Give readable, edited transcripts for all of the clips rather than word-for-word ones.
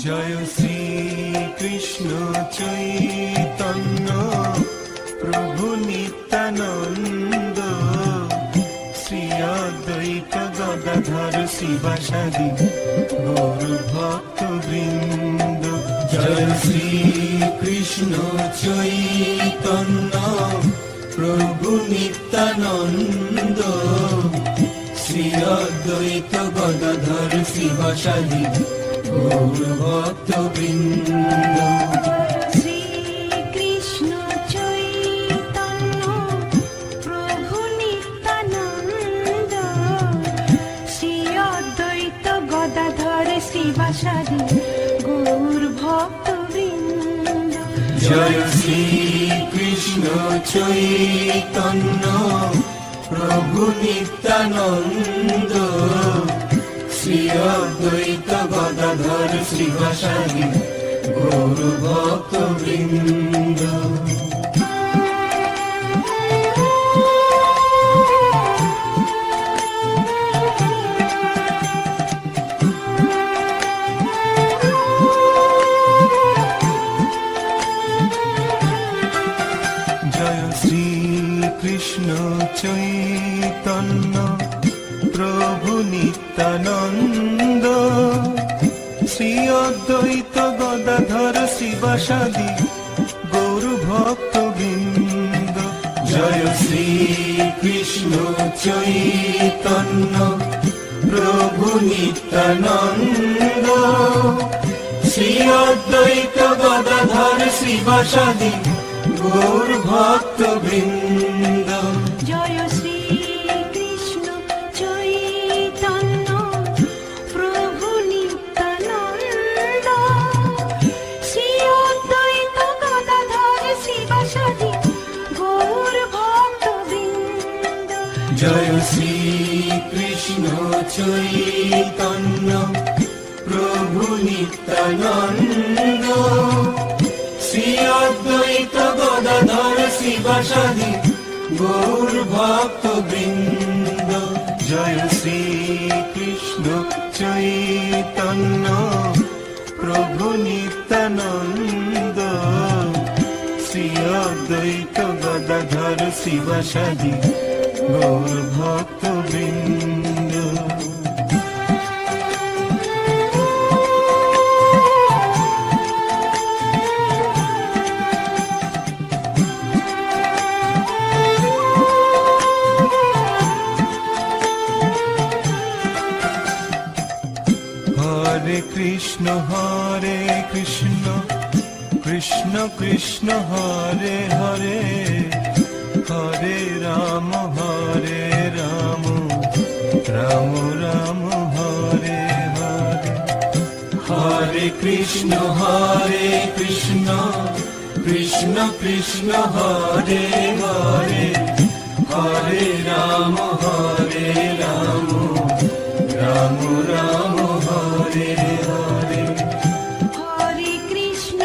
জয় শ্রী কৃষ্ণ চৈতন্য প্রভু নিত্যানন্দ, শ্রী অদ্বৈত গদাধর শিবাসাদি গৌর ভক্ত বৃন্দ। জয় শ্রী কৃষ্ণ চৈতন্য প্রভু নিত্যানন্দ, শ্রী অদ্বৈত গদাধর শিবাসাদি গৌর ভক্ত বৃন্দ। শ্রী কৃষ্ণ চৈতন্য প্রভু নিত্যানন্দ, শ্রী অদ্বৈত গদাধর শিবাসাদি গৌর ভক্ত বৃন্দ। জয় শ্রী কৃষ্ণ চৈতন্য প্রভু নিত্যানন্দ, শ্রী অদ্বৈত গদাধর শিবাসাদি গৌর ভক্ত বৃন্দ। জয় শ্রী কৃষ্ণ চৈতন্য প্রভু নিত্যানন্দ, শ্রী অদ্বৈত গদাধর শিবাসাদি গৌর ভক্ত বৃন্দ। জয় শ্রী কৃষ্ণ চৈতন্য প্রভু নিত্যানন্দ, শ্রী অদ্বৈত গদাধর শিবাসাদি গৌর ভক্ত বৃন্দ। জয় শ্রী কৃষ্ণ চৈতন্য প্রভু নিত্যানন্দ, শ্রী অদ্বৈত গদাধর শিবাসাদি গৌর ভক্ত বৃন্দ। জয় শ্রী কৃষ্ণ চৈতন্য প্রভু নিত্যানন্দ, শ্রী অদ্বৈত গদাধর শিবাসাদি গৌর ভক্ত বৃন্দ। জয় শ্রী কৃষ্ণ চৈতন্য প্রভু নিত্যানন্দ, শ্রী অদ্বৈত গদাধর শিবাসাদি গৌর ভক্ত বৃন্দ। হরে কৃষ্ণ কৃষ্ণ কৃষ্ণ হরে হরে, হরে রাম রাম রাম হরে হরে। হরে কৃষ্ণ কৃষ্ণ কৃষ্ণ হরে হরে, হরে রাম রাম রাম হরে হরে। হরে কৃষ্ণ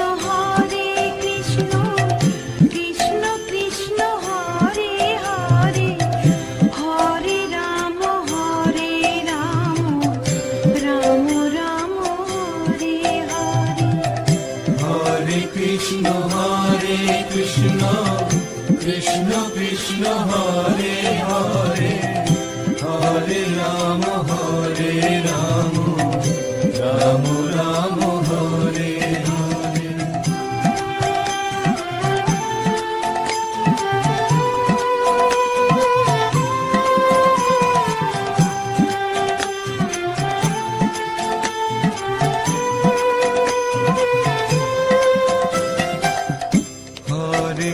কৃষ্ণ কৃষ্ণ হরে হরে, হরে রাম রাম হরে হরে। হরে কৃষ্ণ কৃষ্ণ কৃষ্ণ হরে হরে, হরে রাম রাম রাম হরে হরে। হরে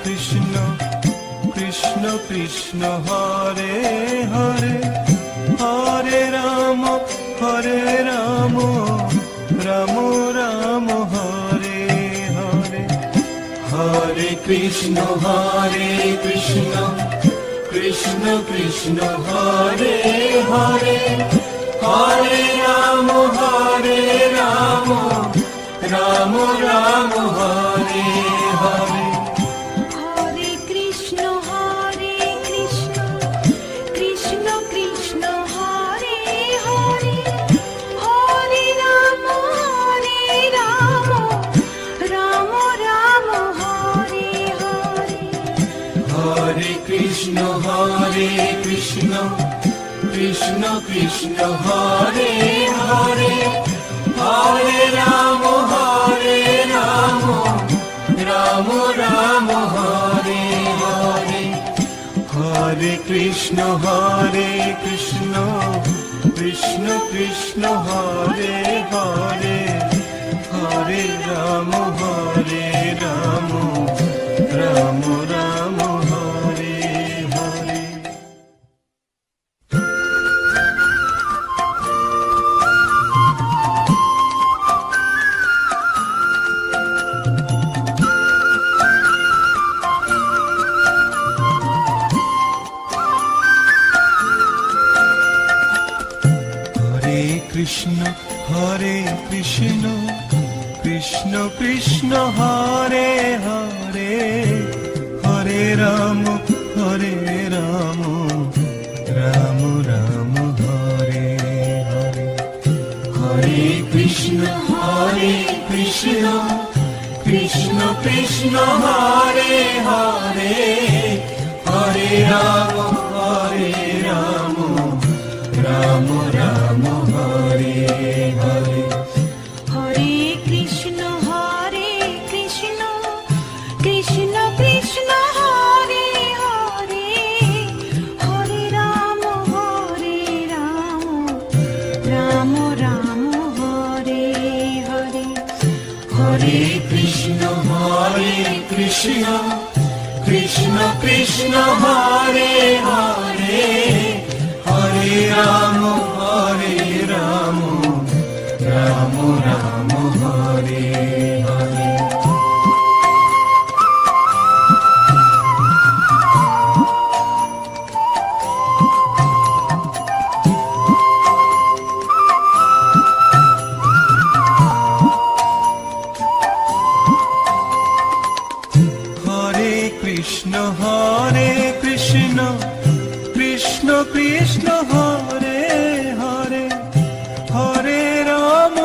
কৃষ্ণ কৃষ্ণ কৃষ্ণ হরে হরে, হরে রাম রাম রাম হরে হরে। হরে কৃষ্ণ কৃষ্ণ কৃষ্ণ হরে হরে, হরে রাম রাম হরে হরে। হরে কৃষ্ণ কৃষ্ণ কৃষ্ণ হরে হরে, হরে রাম কৃষ্ণ হরে কৃষ্ণ কৃষ্ণ কৃষ্ণ হরে হরে হরে রাম রাম রাম হরে হরে হরে কৃষ্ণ কৃষ্ণ কৃষ্ণ হরে হরে হরে রাম রাম রাম রাম হরে হরে কৃষ্ণ কৃষ্ণ কৃষ্ণ হরে হরে হরে রাম রাম রাম হরে হরে হরে কৃষ্ণ কৃষ্ণ কৃষ্ণ হরে হরে হরে রাম রাম রাম হরে হরে হরে কৃষ্ণ কৃষ্ণ কৃষ্ণ হরে হরে হরে রাম রাম রাম হরে হরে হরে কৃষ্ণ কৃষ্ণ কৃষ্ণ হরে হরে হরে রাম রাম রাম হরে হরে হরে কৃষ্ণ কৃষ্ণ কৃষ্ণ হরে হরে হরে রাম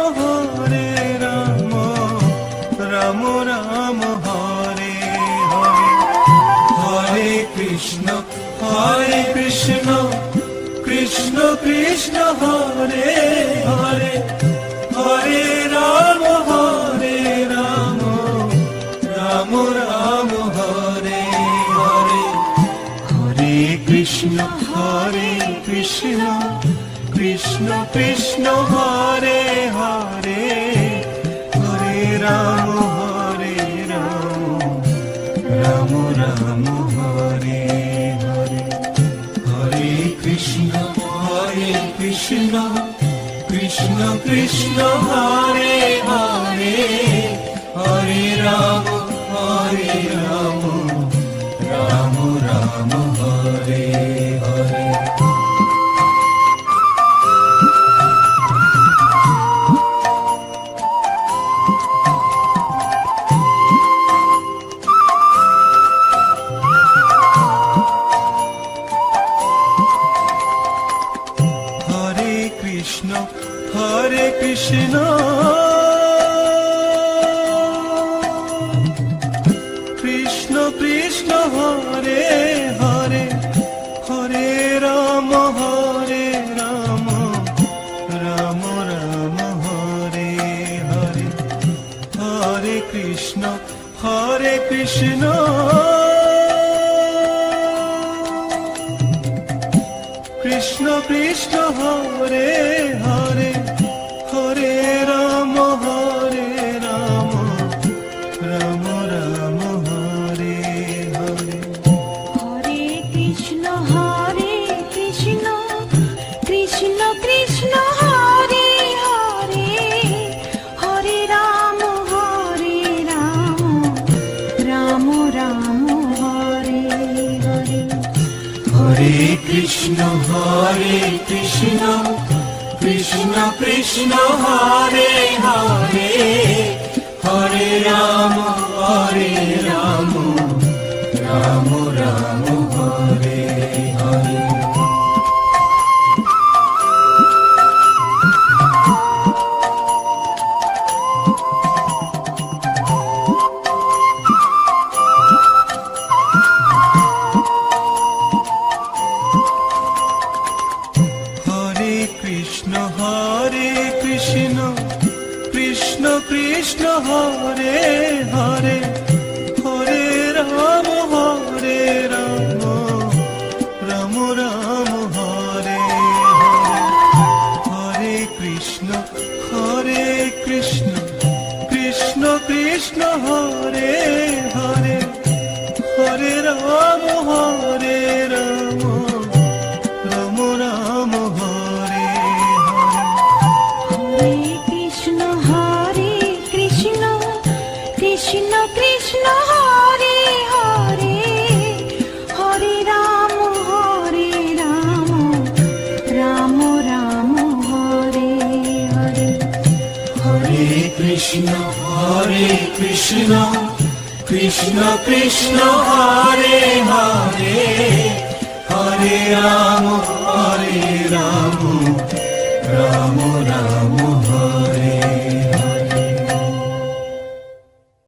রাম রাম হরে হরে হরে কৃষ্ণ কৃষ্ণ কৃষ্ণ হরে হরে হরে রাম রাম রাম হরে হরে হরে কৃষ্ণ কৃষ্ণ কৃষ্ণ হরে হরে হরে রাম রাম হরে হরে হরে কৃষ্ণ কৃষ্ণ কৃষ্ণ হরে হরে হরে রাম রাম হরে হরে হরে কৃষ্ণ কৃষ্ণ কৃষ্ণ হরে হরে হরে রাম রাম রাম হরে হরে হরে কৃষ্ণ কৃষ্ণ কৃষ্ণ হরে হরে হরে রাম রাম রাম হরে হরে হরে কৃষ্ণ কৃষ্ণ কৃষ্ণ হরে হরে হরে রাম রাম হরে হরে হরে কৃষ্ণ কৃষ্ণ হরে হরে হরে রাম রাম হরে হরে কৃষ্ণ হরে কৃষ্ণ কৃষ্ণ কৃষ্ণ হরে হরে হরে রাম